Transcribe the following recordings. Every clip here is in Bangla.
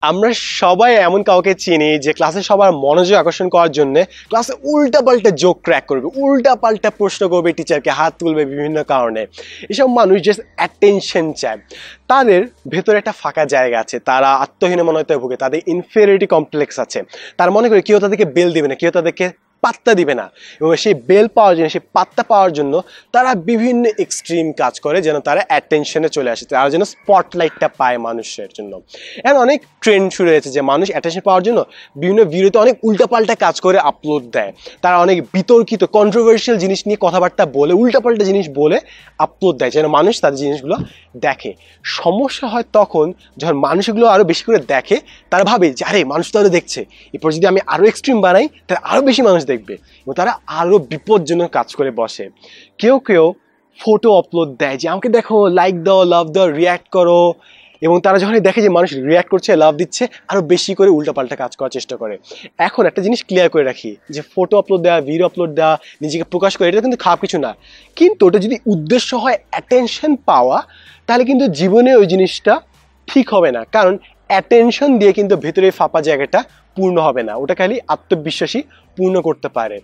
আমরা সবাই এমন কাউকে চিনি যে ক্লাসে সবার মনোযোগ আকর্ষণ করার জন্য ক্লাসে উল্টাপাল্টা জোক ক্র্যাক করবে, উল্টাপাল্টা প্রশ্ন করবে, টিচারকে হাত তুলবে বিভিন্ন কারণে। এসব মানুষ জাস্ট অ্যাটেনশন চায়। তাদের ভেতরে একটা ফাঁকা জায়গা আছে, তারা আত্মহীনমনতায় ভুগে, তাদের ইনফেরিয়রিটি কমপ্লেক্স আছে। তারা মনে করে কেউ তাদেরকে বেল দিবে না, কেউ তাদেরকে পাত্তা দিবে না, এবং সেই বেল পাওয়ার জন্য, সেই পাত্তা পাওয়ার জন্য তারা বিভিন্ন এক্সট্রিম কাজ করে যেন তারা অ্যাটেনশনে চলে আসে, তারা যেন স্পটলাইটটা পায় মানুষের জন্য। এখন অনেক ট্রেন্ড শুরু হয়েছে যে মানুষ অ্যাটেনশন পাওয়ার জন্য বিভিন্ন ভিডিওতে অনেক উল্টাপাল্টা কাজ করে আপলোড দেয়। তারা অনেক বিতর্কিত কন্ট্রোভার্সিয়াল জিনিস নিয়ে কথাবার্তা বলে, উল্টাপাল্টা জিনিস বলে আপলোড দেয় যেন মানুষ তাদের জিনিসগুলো দেখে। সমস্যা হয় তখন যখন মানুষ এগুলো আরও বেশি করে দেখে, তারা ভাবে যে আরে মানুষ তো আরও দেখছে, এরপর যদি আমি আরও এক্সট্রিম বানাই তাহলে আরও বেশি মানুষ দেখবে, এবং তারা আরও বিপজ্জনক কাজ করে বসে। কেউ কেউ ফটো আপলোড দেয় যে আমাকে দেখো, লাইক দাও, লাভ দাও, রিয়্যাক্ট করো, এবং তারা যখন দেখে যে মানুষ রিয়্যাক্ট করছে, লাভ দিচ্ছে, আরও বেশি করে উল্টাপাল্টা কাজ করার চেষ্টা করে। এখন একটা জিনিস ক্লিয়ার করে রাখি যে ফটো আপলোড দেওয়া, ভিডিও আপলোড দেওয়া, নিজেকে প্রকাশ করে, এটা কিন্তু খারাপ কিছু না, কিন্তু ওটা যদি উদ্দেশ্য হয় অ্যাটেনশন পাওয়া, তাহলে কিন্তু জীবনে ওই জিনিসটা ঠিক হবে না। কারণ অ্যাটেনশন দিয়ে কিন্তু ভেতরে ফাঁপা জায়গাটা পূর্ণ হবে না, ওটা খালি আত্মবিশ্বাসী পূর্ণ করতে পারে।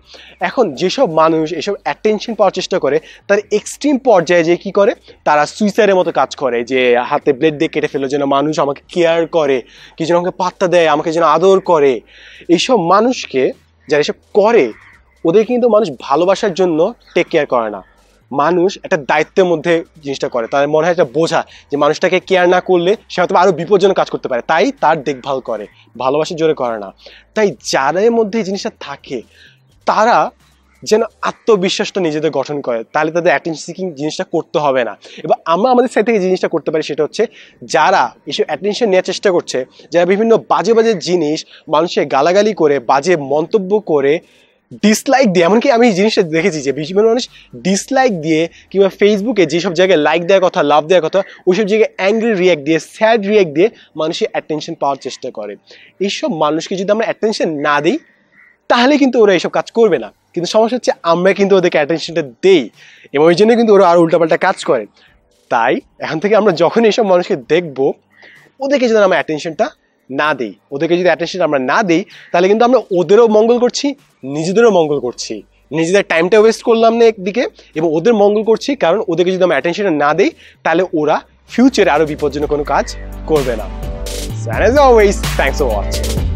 এখন যেসব মানুষ এসব অ্যাটেনশন পাওয়ার চেষ্টা করে, তার এক্সট্রিম পর্যায়ে যে কী করে, তারা সুইসাইডের মতো কাজ করে, যে হাতে ব্লেড দিয়ে কেটে ফেলে যেন মানুষ আমাকে কেয়ার করে, কি যেন আমাকে পাত্তা দেয়, আমাকে যেন আদর করে। এইসব মানুষকে যারা এসব করে, ওদের কিন্তু মানুষ ভালোবাসার জন্য টেক কেয়ার করে না, মানুষ একটা দায়িত্বের মধ্যে জিনিসটা করে। তাদের মনে হয় একটা বোঝা যে মানুষটাকে কেয়ার না করলে সে হয়তো আরও বিপজ্জনক কাজ করতে পারে, তাই তার দেখভাল করে, ভালোবাসার জোরে করে না। তাই যাদের মধ্যে এই জিনিসটা থাকে তারা যেন আত্মবিশ্বাসটা নিজেদের গঠন করে, তাহলে তাদের অ্যাটেনশন সিকিং জিনিসটা করতে হবে না। এবার আমরা আমাদের সাইড থেকে জিনিসটা করতে পারি, সেটা হচ্ছে যারা এসব অ্যাটেনশন নেওয়ার চেষ্টা করছে, যারা বিভিন্ন বাজে বাজে জিনিস মানুষের গালাগালি করে, বাজে মন্তব্য করে, ডিসলাইক দিয়ে, এমনকি আমি এই জিনিসটা দেখেছি যে বিভিন্ন মানুষ ডিসলাইক দিয়ে কিংবা ফেসবুকে যেসব জায়গায় লাইক দেওয়ার কথা, লাভ দেওয়ার কথা, ওইসব জায়গায় অ্যাংরি রিয়াক্ট দিয়ে, স্যাড রিয়াক্ট দিয়ে মানুষের অ্যাটেনশন পাওয়ার চেষ্টা করে। এইসব মানুষকে যদি আমরা অ্যাটেনশন না দিই তাহলে কিন্তু ওরা এইসব কাজ করবে না, কিন্তু সমস্যা হচ্ছে আমরা কিন্তু ওদেরকে অ্যাটেনশনটা দেই, এবং ওই জন্য কিন্তু ওরা আরও উল্টাপাল্টা কাজ করে। তাই এখন থেকে আমরা যখন এইসব মানুষকে দেখবো, ওদেরকে যদি আমরা অ্যাটেনশনটা না দিই, ওদেরকে যদি অ্যাটেনশন আমরা না দিই, তাহলে কিন্তু আমরা ওদেরও মঙ্গল করছি, নিজেদেরও মঙ্গল করছি, নিজেদের টাইমটা ওয়েস্ট করলাম না একদিকে, এবং ওদের মঙ্গল করছি। কারণ ওদেরকে যদি আমরা অ্যাটেনশনটা না দিই, তাহলে ওরা ফিউচারে আরও বিপজ্জনক কোনো কাজ করবে না। And as always, thanks for watching.